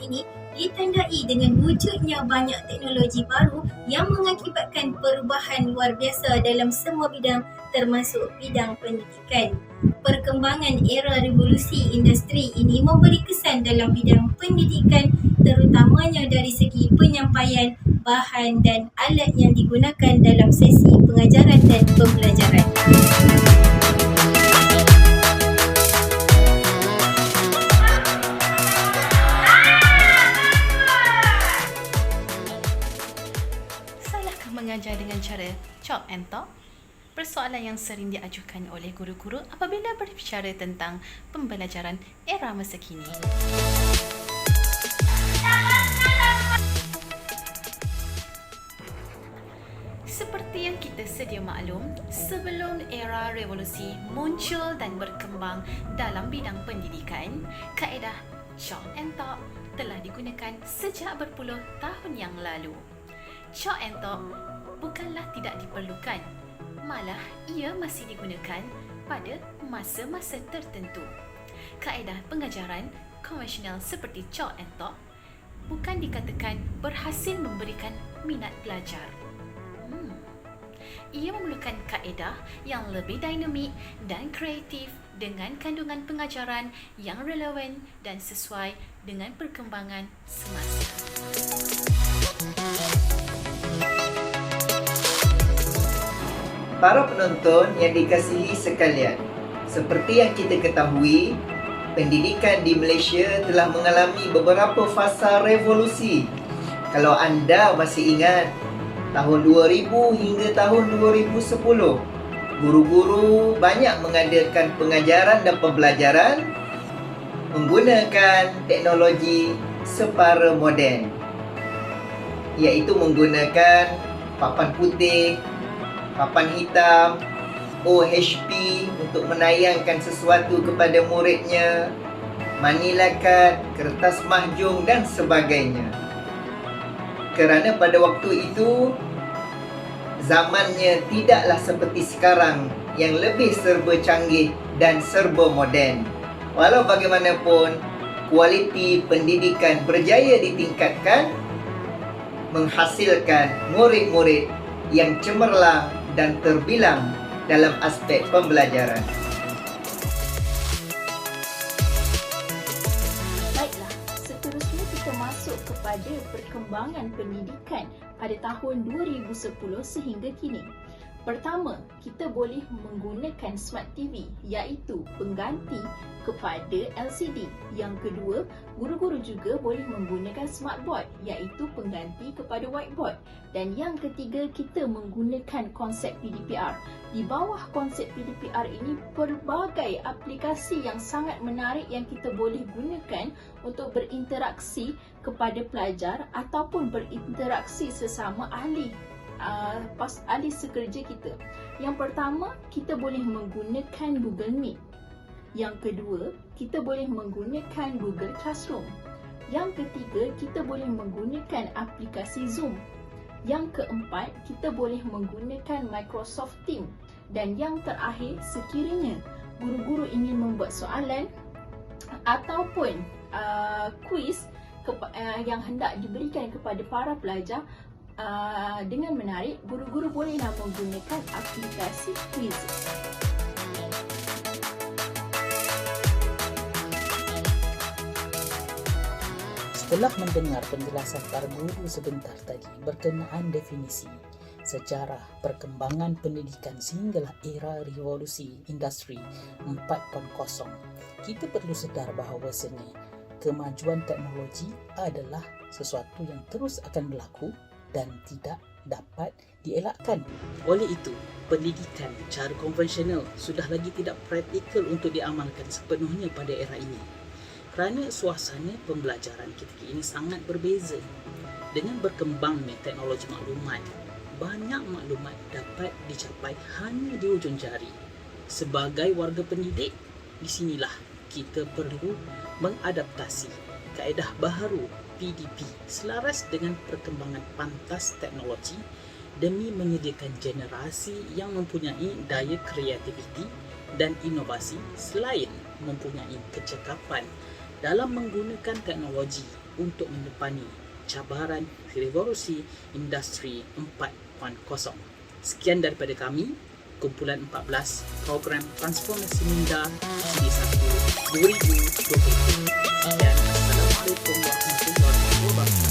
ini ditandai dengan wujudnya banyak teknologi baru yang mengakibatkan perubahan luar biasa dalam semua bidang termasuk bidang pendidikan. Perkembangan era revolusi industri ini memberi kesan dalam bidang pendidikan terutamanya dari segi penyampaian bahan dan alat yang digunakan dalam sesi pengajaran dan pembelajaran. Salahkah mengajar dengan cara chalk and talk? Persoalan yang sering diajukan oleh guru-guru apabila berbicara tentang pembelajaran era masa kini. Seperti yang kita sedia maklum, sebelum era revolusi muncul dan berkembang dalam bidang pendidikan, kaedah chalk and talk telah digunakan sejak berpuluh tahun yang lalu. Chalk and talk bukanlah tidak diperlukan, malah ia masih digunakan pada masa-masa tertentu. Kaedah pengajaran konvensional seperti chalk and talk bukan dikatakan berhasil memberikan minat belajar. Ia memerlukan kaedah yang lebih dinamik dan kreatif dengan kandungan pengajaran yang relevan dan sesuai dengan perkembangan semasa. Para penonton yang dikasihi sekalian, seperti yang kita ketahui, pendidikan di Malaysia telah mengalami beberapa fasa revolusi. Kalau anda masih ingat, tahun 2000 hingga tahun 2010, guru-guru banyak mengadakan pengajaran dan pembelajaran menggunakan teknologi separa moden, iaitu menggunakan papan putih, papan hitam, OHP untuk menayangkan sesuatu kepada muridnya, manila card, kertas mahjong dan sebagainya. Kerana pada waktu itu zamannya tidaklah seperti sekarang yang lebih serba canggih dan serba moden. Walau bagaimanapun, kualiti pendidikan berjaya ditingkatkan, menghasilkan murid-murid yang cemerlang dan terbilang dalam aspek pembelajaran. Baiklah, seterusnya kita masuk kepada perkembangan pendidikan pada tahun 2010 sehingga kini. Pertama, kita boleh menggunakan Smart TV iaitu pengganti kepada LCD. Yang kedua, guru-guru juga boleh menggunakan Smart Board iaitu pengganti kepada Whiteboard. Dan yang ketiga, kita menggunakan konsep PDPR. Di bawah konsep PDPR ini, pelbagai aplikasi yang sangat menarik yang kita boleh gunakan untuk berinteraksi kepada pelajar ataupun berinteraksi sesama ahli sekerja kita. Yang pertama, kita boleh menggunakan Google Meet. Yang kedua, kita boleh menggunakan Google Classroom. Yang ketiga, kita boleh menggunakan aplikasi Zoom. Yang keempat, kita boleh menggunakan Microsoft Teams. Dan yang terakhir, sekiranya guru-guru ingin membuat soalan ataupun kuis yang hendak diberikan kepada para pelajar, dengan menarik, guru-guru bolehlah menggunakan aplikasi quiz. Setelah mendengar penjelasan para guru sebentar tadi berkenaan definisi, sejarah, perkembangan pendidikan sehinggalah era revolusi industri 4.0, kita perlu sedar bahawasanya kemajuan teknologi adalah sesuatu yang terus akan berlaku dan tidak dapat dielakkan. Oleh itu, pendidikan cara konvensional sudah lagi tidak praktikal untuk diamalkan sepenuhnya pada era ini. Kerana suasana pembelajaran ketika ini sangat berbeza. Dengan berkembangnya teknologi maklumat, banyak maklumat dapat dicapai hanya di ujung jari. Sebagai warga pendidik, di sinilah kita perlu mengadaptasi kaedah baharu PDP selaras dengan perkembangan pantas teknologi demi menyediakan generasi yang mempunyai daya kreativiti dan inovasi selain mempunyai kecekapan dalam menggunakan teknologi untuk menepani cabaran revolusi industri 4.0. Sekian daripada kami, kumpulan 14 program transformasi minda siri 1 2020. Sekian. Assalamualaikum warahmatullahi wabarakatuh.